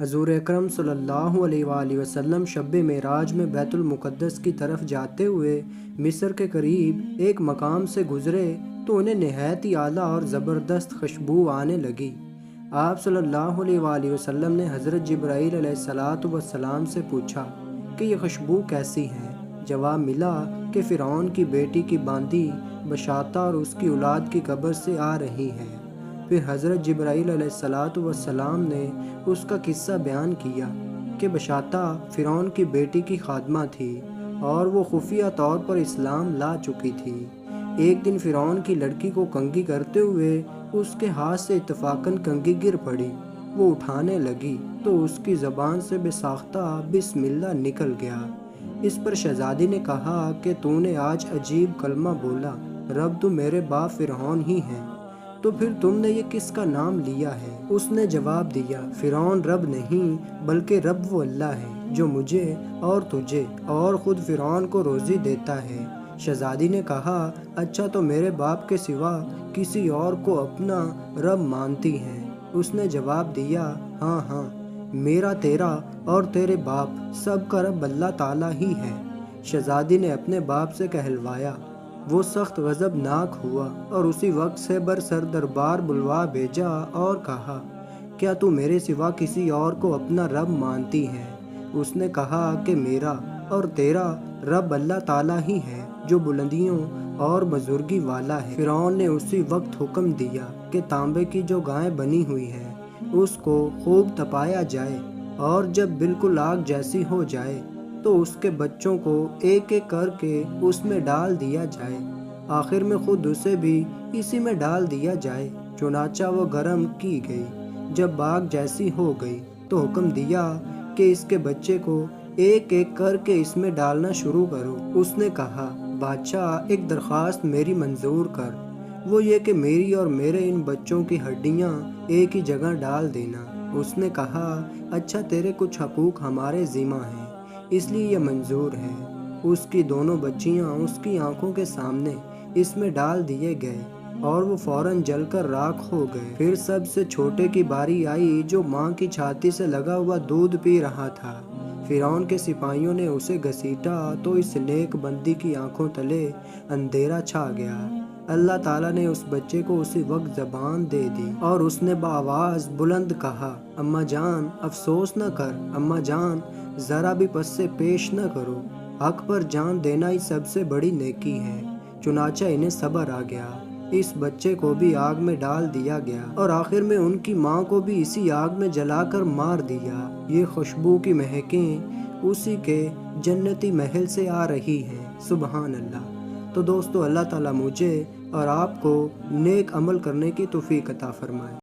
حضور اکرم صلی اللہ علیہ وآلہ وسلم شب معراج میں بیت المقدس کی طرف جاتے ہوئے مصر کے قریب ایک مقام سے گزرے تو انہیں نہایت ہی اعلیٰ اور زبردست خوشبو آنے لگی۔ آپ صلی اللہ علیہ وآلہ وسلم نے حضرت جبرائیل علیہ السلام سے پوچھا کہ یہ خوشبو کیسی ہے؟ جواب ملا کہ فرعون کی بیٹی کی باندی بشاطہ اور اس کی اولاد کی قبر سے آ رہی ہے۔ پھر حضرت جبرائیل علیہ السلام نے اس کا قصہ بیان کیا کہ بشاطہ فرعون کی بیٹی کی خادمہ تھی اور وہ خفیہ طور پر اسلام لا چکی تھی۔ ایک دن فرعون کی لڑکی کو کنگھی کرتے ہوئے اس کے ہاتھ سے اتفاقاً کنگھی گر پڑی۔ وہ اٹھانے لگی تو اس کی زبان سے بے ساختہ بسم اللہ نکل گیا۔ اس پر شہزادی نے کہا کہ تو نے آج عجیب کلمہ بولا، رب تو میرے باپ فرعون ہی ہیں، تو پھر تم نے یہ کس کا نام لیا ہے؟ اس نے جواب دیا، فرعون رب نہیں بلکہ رب وہ اللہ ہے جو مجھے اور تجھے اور خود فرعون کو روزی دیتا ہے۔ شہزادی نے کہا، اچھا تو میرے باپ کے سوا کسی اور کو اپنا رب مانتی ہیں؟ اس نے جواب دیا، ہاں ہاں، میرا، تیرا اور تیرے باپ سب کا رب اللہ تعالیٰ ہی ہے۔ شہزادی نے اپنے باپ سے کہلوایا۔ وہ سخت غضبناک ہوا اور اسی وقت سے سر دربار بلوا بھیجا اور کہا، کیا تو میرے سوا کسی اور کو اپنا رب مانتی ہے؟ اس نے کہا کہ میرا اور تیرا رب اللہ تعالیٰ ہی ہے جو بلندیوں اور بزرگی والا ہے۔ فرعون نے اسی وقت حکم دیا کہ تانبے کی جو گائے بنی ہوئی ہے اس کو خوب تپایا جائے اور جب بالکل آگ جیسی ہو جائے تو اس کے بچوں کو ایک ایک کر کے اس میں ڈال دیا جائے، آخر میں خود اسے بھی اسی میں ڈال دیا جائے۔ چنانچہ وہ گرم کی گئی۔ جب آگ جیسی ہو گئی تو حکم دیا کہ اس کے بچے کو ایک ایک کر کے اس میں ڈالنا شروع کرو۔ اس نے کہا، بادشاہ ایک درخواست میری منظور کر، وہ یہ کہ میری اور میرے ان بچوں کی ہڈیاں ایک ہی جگہ ڈال دینا۔ اس نے کہا، اچھا تیرے کچھ حقوق ہمارے ذمہ ہیں اس لیے یہ منظور ہے۔ اس کی دونوں بچیاں اس کی آنکھوں کے سامنے اس میں ڈال دیے گئے اور وہ فوراً جل کر راکھ ہو گئے۔ پھر سب سے چھوٹے کی باری آئی جو ماں کی چھاتی سے لگا ہوا دودھ پی رہا تھا۔ فرعون کے سپاہیوں نے اسے گھسیٹا تو اس نیک بندی کی آنکھوں تلے اندھیرا چھا گیا۔ اللہ تعالیٰ نے اس بچے کو اسی وقت زبان دے دی اور اس نے بآواز بلند کہا، اماں جان افسوس نہ کر، اماں جان ذرا بھی پس سے پیش نہ کرو، حق پر جان دینا ہی سب سے بڑی نیکی ہے۔ چنانچہ انہیں صبر آ گیا، اس بچے کو بھی آگ میں ڈال دیا گیا اور آخر میں ان کی ماں کو بھی اسی آگ میں جلا کر مار دیا۔ یہ خوشبو کی مہکیں اسی کے جنتی محل سے آ رہی ہیں۔ سبحان اللہ۔ تو دوستو، اللہ تعالیٰ مجھے اور آپ کو نیک عمل کرنے کی توفیق عطا فرمائے۔